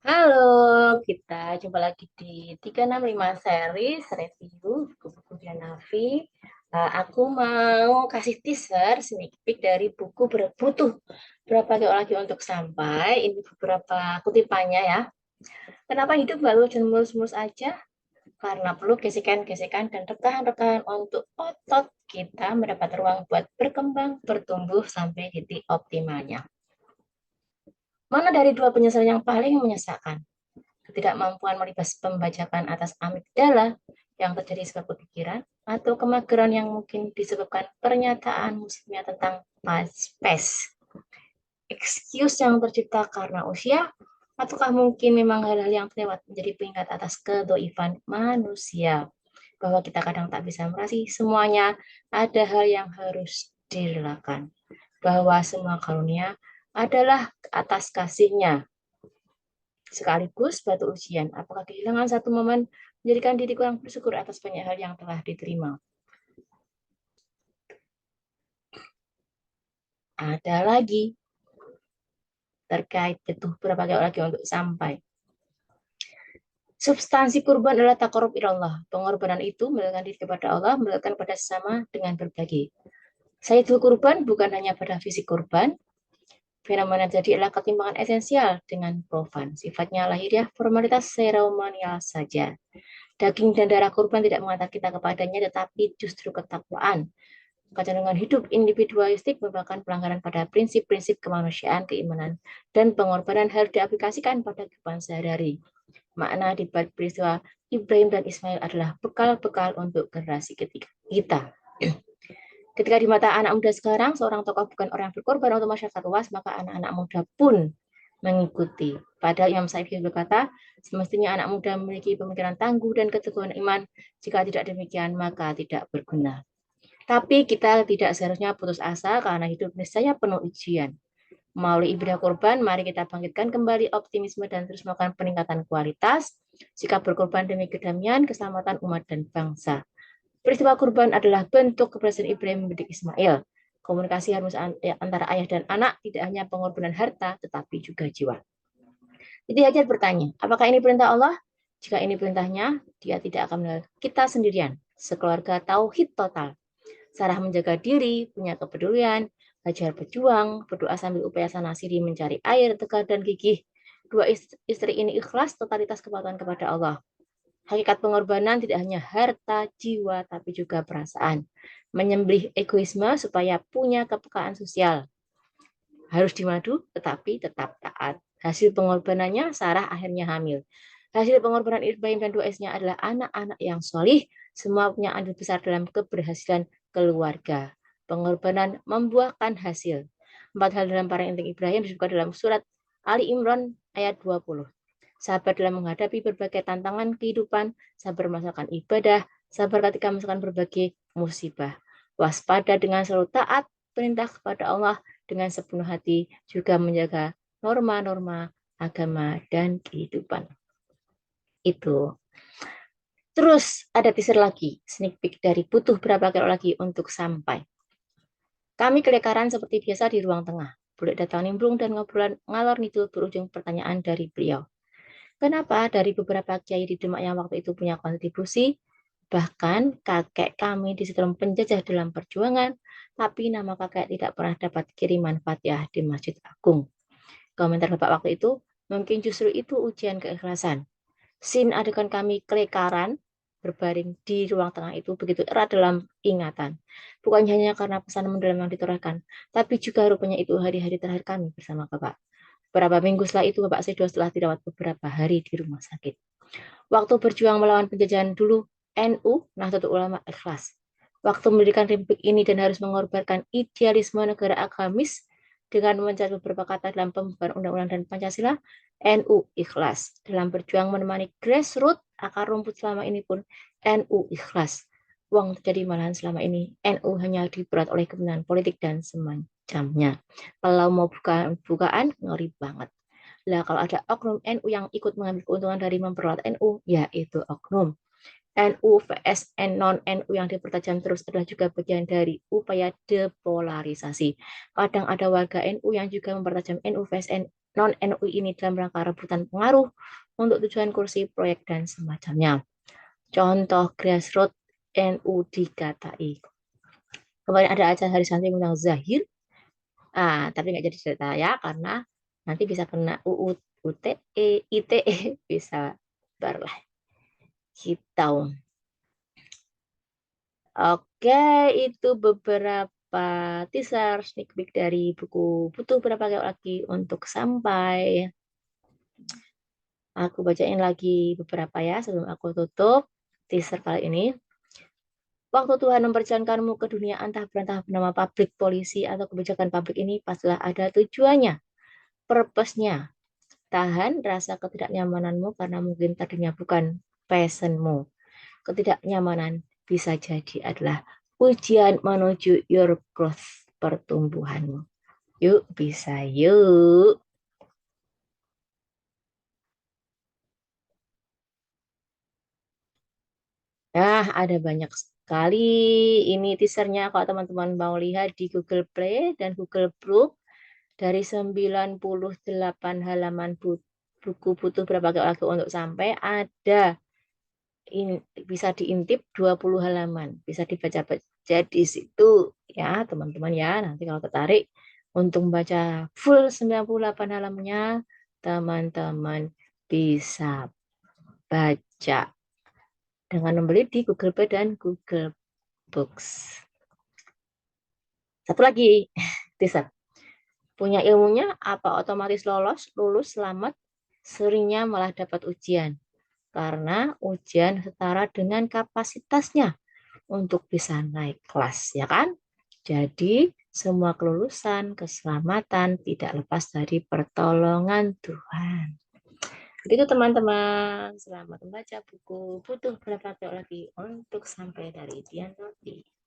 Halo, kita jumpa lagi di 365 series review buku-buku Dianavi. Aku mau kasih teaser sneak peek dari buku Butuh Berapa Geologi untuk Sampai. Ini beberapa kutipannya ya. Kenapa hidup lalu dan mulus-mulus aja? Karena perlu gesekan-gesekan dan rekahan-rekahan untuk otot kita mendapat ruang buat berkembang, bertumbuh sampai titik optimalnya. Mana dari dua penyesalan yang paling menyesakan? Ketidakmampuan melibas pembajakan atas amigdala yang terjadi sebab kepikiran, atau kemageran yang mungkin disebabkan pernyataan musimnya tentang space. Excuse yang tercipta karena usia, ataukah mungkin memang hal-hal yang terlewat menjadi pengingat atas kedoifan manusia, bahwa kita kadang tak bisa merasi semuanya, ada hal yang harus direlakan, bahwa semua karunia adalah atas kasihnya. Sekaligus batu ujian, apakah kehilangan satu momen menjadikan diri kurang bersyukur atas banyak hal yang telah diterima. Ada lagi terkait butuh berbagai lagi untuk sampai. Substansi kurban adalah takarub ilallah. Pengorbanan itu meletakkan diri kepada Allah, meletakkan pada sesama dengan berbagi. Sayyidul kurban bukan hanya pada fisik kurban, fenomena jadi adalah ketimpangan esensial dengan profan. Sifatnya lahiriah, formalitas seremonial saja. Daging dan darah kurban tidak mengantar kita kepadanya, tetapi justru ketakwaan. Kecenderungan hidup individualistik merupakan pelanggaran pada prinsip-prinsip kemanusiaan, keimanan, dan pengorbanan harus diaplikasikan pada kehidupan sehari-hari. Makna di balik peristiwa Ibrahim dan Ismail adalah bekal-bekal untuk generasi ketiga kita. Ketika di mata anak muda sekarang, seorang tokoh bukan orang yang berkorban untuk masyarakat luas, maka anak-anak muda pun mengikuti. Padahal Imam Syafi'i berkata, semestinya anak muda memiliki pemikiran tangguh dan keteguhan iman. Jika tidak demikian, maka tidak berguna. Tapi kita tidak seharusnya putus asa karena hidup niscaya penuh ujian. Melalui ibadah kurban, mari kita bangkitkan kembali optimisme dan terus melakukan peningkatan kualitas, sikap berkorban demi kedamaian, keselamatan umat dan bangsa. Peristiwa kurban adalah bentuk keberhasilan Ibrahim mendidik Ismail. Komunikasi harus antara ayah dan anak tidak hanya pengorbanan harta, tetapi juga jiwa. Jadi Hajar bertanya, apakah ini perintah Allah? Jika ini perintahnya, dia tidak akan meninggalkan kita sendirian. Sekeluarga tauhid total. Sarah menjaga diri, punya kepedulian, Hajar berjuang, berdoa sambil upaya sana sini mencari air, tegar dan gigih. Dua istri ini ikhlas totalitas kepatuhan kepada Allah. Hakikat pengorbanan tidak hanya harta, jiwa, tapi juga perasaan. Menyembelih egoisme supaya punya kepekaan sosial. Harus dimadu, tetapi tetap taat. Hasil pengorbanannya, Sarah akhirnya hamil. Hasil pengorbanan Ibrahim dan dua istrinya adalah anak-anak yang solih. Semua punya andil besar dalam keberhasilan keluarga. Pengorbanan membuahkan hasil. 4 hal dalam paling penting Ibrahim disebutkan dalam surat Ali Imran ayat 20. Sabar dalam menghadapi berbagai tantangan kehidupan, sabar melaksanakan ibadah, sabar ketika melaksanakan berbagai musibah. Waspada dengan selalu taat perintah kepada Allah dengan sepenuh hati, juga menjaga norma-norma agama dan kehidupan. Itu. Terus ada teaser lagi, sneak peek dari butuh berapa kilo lagi untuk sampai. Kami kelekaran seperti biasa di ruang tengah. Boleh datang nimbrung dan ngobrolan ngalor ngidul berujung pertanyaan dari beliau. Kenapa dari beberapa kiai di Demak yang waktu itu punya kontribusi, bahkan kakek kami disetrum penjajah dalam perjuangan, tapi nama kakek tidak pernah dapat kiriman Fatihah di Masjid Agung. Komentar Bapak waktu itu, mungkin justru itu ujian keikhlasan. Sin adegan kami kelekaran berbaring di ruang tengah itu begitu erat dalam ingatan. Bukan hanya karena pesan mendalam yang ditorahkan, tapi juga rupanya itu hari-hari terakhir kami bersama Bapak. Beberapa minggu setelah itu, Bapak Sedo setelah dirawat beberapa hari di rumah sakit. Waktu berjuang melawan penjajahan dulu, NU, Nahdlatul Ulama, ikhlas. Waktu mendirikan republik ini dan harus mengorbankan idealisme negara agamis dengan mencari beberapa kata dalam pembukaan undang-undang dan Pancasila, NU ikhlas. Dalam berjuang menemani grassroots akar rumput selama ini pun, NU ikhlas. Uang terjadi malahan selama ini, NU hanya diberat oleh kepentingan politik dan semacamnya. Kalau mau bukaan, ngeri banget. Lah kalau ada oknum NU yang ikut mengambil keuntungan dari memperolat NU, ya itu oknum. NU vs non-NU yang dipertajam terus adalah juga bagian dari upaya depolarisasi. Kadang ada warga NU yang juga mempertajam NU vs non-NU ini dalam rangka rebutan pengaruh untuk tujuan kursi, proyek, dan semacamnya. Contoh grassroots NU dikatai. Kemarin ada acara hari santri undang Zahir, tapi nggak jadi cerita ya karena nanti bisa kena UU, UTE, ITE, bisa barulah kita. Oke, itu beberapa teaser sneak peek dari buku Butuh Berapa Kayak Lagi untuk Sampai. Aku bacain lagi beberapa ya sebelum aku tutup teaser kali ini. Waktu Tuhan memperjalankanmu ke dunia entah berantah bernama publik, polisi, atau kebijakan publik ini pastilah ada tujuannya, purpose-nya. Tahan rasa ketidaknyamananmu karena mungkin tadinya bukan passionmu. Ketidaknyamanan bisa jadi adalah ujian menuju your growth, pertumbuhanmu. Yuk, bisa yuk. Ada banyak sekali ini teasernya kalau teman-teman mau lihat di Google Play dan Google Book dari 98 halaman buku Butuh Berapa Kayak Lagu untuk Sampai ada ini bisa diintip 20 halaman, bisa dibaca-baca di situ ya, teman-teman ya. Nanti kalau tertarik untuk membaca full 98 halamannya, teman-teman bisa baca dengan membeli di Google Play dan Google Books. Satu lagi, teaser. Punya ilmunya apa otomatis lulus, selamat, seringnya malah dapat ujian. Karena ujian setara dengan kapasitasnya untuk bisa naik kelas, ya kan? Jadi, semua kelulusan, keselamatan tidak lepas dari pertolongan Tuhan. Begitu teman-teman, selamat membaca buku Butuh Berapa Teologi untuk Sampai dari Dian Roti.